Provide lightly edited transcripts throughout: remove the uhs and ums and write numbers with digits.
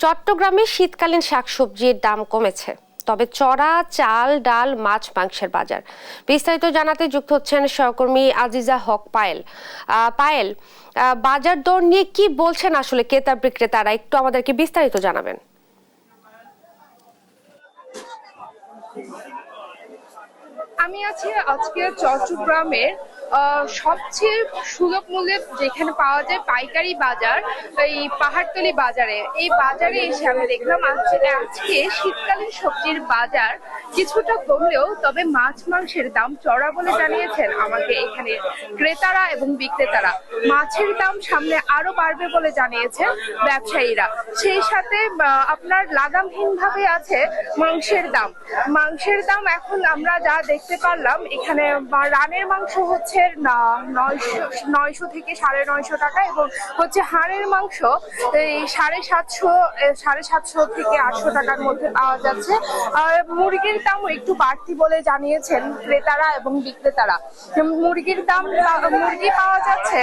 চট্টগ্রামে শীতকালীন শাকসবজির দাম কমেছে, তবে চড়া চাল, ডাল, মাছ, মাংসের বাজার। বিস্তারিত জানাতে যুক্ত হচ্ছেন সহকর্মী আজিজা হক পায়েল। পায়েল, বাজার দর নিয়ে কি বলছেন আসলে ক্রেতা বিক্রেতারা, একটু আমাদেরকে বিস্তারিত জানাবেন। আমি আছি আজকে চট্টগ্রামের সবচেয়ে সুলভ মূল্যে যেখানে পাওয়া যায় পাইকারি বাজার, এই পাহাড়তলি বাজারে। এই বাজারে এসে আমি দেখলাম আজকে শীতকালীন সবজির বাজার কিছুটা কমলেও তবে মাছ মাংসের দাম চড়া বলে জানিয়েছেন আমাকে এখানে ক্রেতারা এবং বিক্রেতারা। মাছের দাম সামনে আরো বাড়বে বলে জানিয়েছেন ব্যবসায়ীরা। সেই সাথে আপনার লাগামহীন ভাবে আছে মাংসের দাম এখন আমরা যা দেখতে পারলাম এখানে রানের মাংস হচ্ছে 900 থেকে 950 টাকা, এবং হচ্ছে হাড়ের মাংস এই 750 থেকে 800 টাকার মধ্যে পাওয়া যাচ্ছে। মুরগির দাম একটু বাড়তি বলে জানিয়েছেন ক্রেতারা এবং বিক্রেতারা। মুরগি পাওয়া যাচ্ছে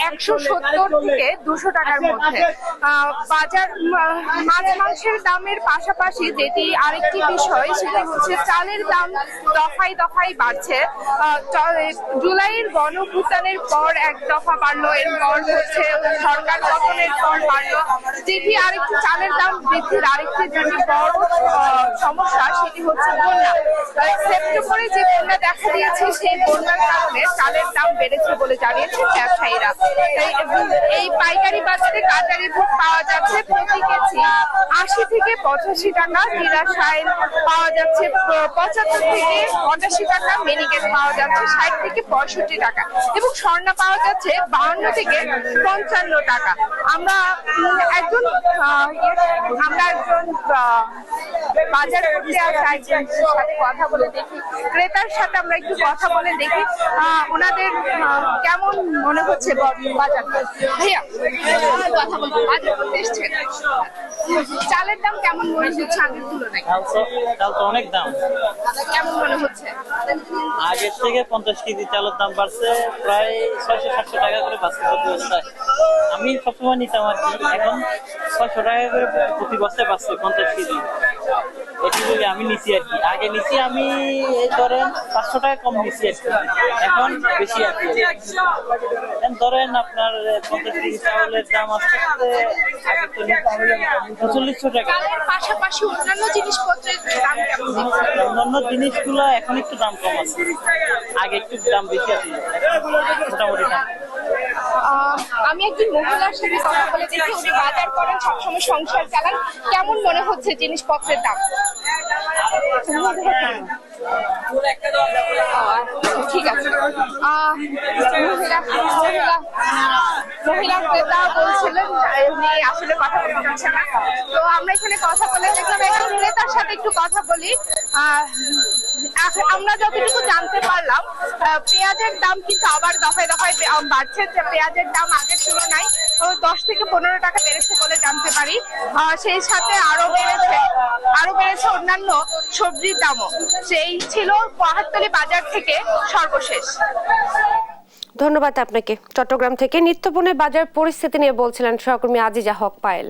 170 থেকে 200 টাকার মধ্যে। বাজার মাছ মাংসের দামের পাশাপাশি যেটি আরেকটি বিষয় সেটি হচ্ছে চালের দাম দফায় দফায় বাড়ছে। জুলাইয়ের গণঅভ্যুত্থানের পর এক দফা বাড়লো, এরপর হচ্ছে সরকার পতনের পর বাড়লো, যেটি আরেকটি চালের দাম বৃদ্ধির আরেকটি যেটি বড় সমস্যা সেটি হচ্ছে বন্যা। সেপ্টেম্বরে যে বন্যা দেখা দিয়েছে সেই বন্যার কারণে চালের দাম বেড়েছে বলে জানিয়েছেন ব্যবসায়ীরা। এই পাইকারি বাজারে কাটারি ভোগ পাওয়া যাচ্ছে প্রতি কেজি 80 থেকে 85 টাকা, জিরা শাইল পাওয়া যাচ্ছে 75 থেকে 85 টাকা, মিনিকেট পাওয়া যাচ্ছে 60 থেকে 65 টাকা, এবং স্বর্ণা পাওয়া যাচ্ছে 52 থেকে 55 টাকা। আমরা একজন বাজার করতে আসা একজনের সাথে কথা বলে দেখি, ক্রেতার সাথে আমরা একটু কথা বলে দেখি ওনাদের কেমন মনে হচ্ছে বাজার। ভাইয়া কথা বলবো, বাজার করতে এসছেন, চালের দাম কেমন মনে হচ্ছে আগের তুলনায়? চাল তো অনেক দাম, কেমন মনে হচ্ছে? আগের থেকে 50 কেজি চালের দাম বাড়ছে, প্রায় 600-700 টাকা করে বাড়ছে প্রতি বস্তায়। আমি সবসময় নিতাম আর কি, এখন 600 টাকা করে প্রতি বস্তায় বাড়ছে 50 কেজি। এটি যদি আমি নিচ্ছি আর কি, আগে নিচ্ছি আমি এই ধরেন 500 টাকা কম নিচ্ছি আর কি, এখন বেশি আর কি। ধরেন আপনার 50 কেজি চাউলের দাম আসছে 4500 টাকা। পাশাপাশি অন্যান্য জিনিসপত্রের দাম কেমন? অন্যান্য জিনিসগুলো এখন একটু দাম কম আছে, আগে একটু দাম বেশি আছে, মোটামুটি দাম। আমি একজন মহিলার সাথে কথা বলে দেখি, উনি বাজার করেন, সবসময় সংসার চালান। কেমন মনে হচ্ছে জিনিসপত্রের দাম? ঠিক আছে। মহিলা ক্রেতা বলছিলেন উনি আসলে কথা বলতে পারছেন না, তো আমরা এখানে কথা বলে দেখলাম। একজন ক্রেতার সাথে একটু কথা বলি। আমরা যতটুকু জানতে পারলাম পেঁয়াজের দাম কিন্তু আবার দফায় দফায় বাড়ছে। পেঁয়াজের দাম আগের তুলনায় 10 থেকে 15 টাকা বেড়েছে বলে জানতে পারি। সেই সাথে আরো বেড়েছে অন্যান্য সবজির দামও। সেই ছিল পাহাড়তলি বাজার থেকে সর্বশেষ। ধন্যবাদ আপনাকে। চট্টগ্রাম থেকে নিত্যপণ্যের বাজার পরিস্থিতি নিয়ে বলছিলেন সহকর্মী আজিজা হক পায়েল।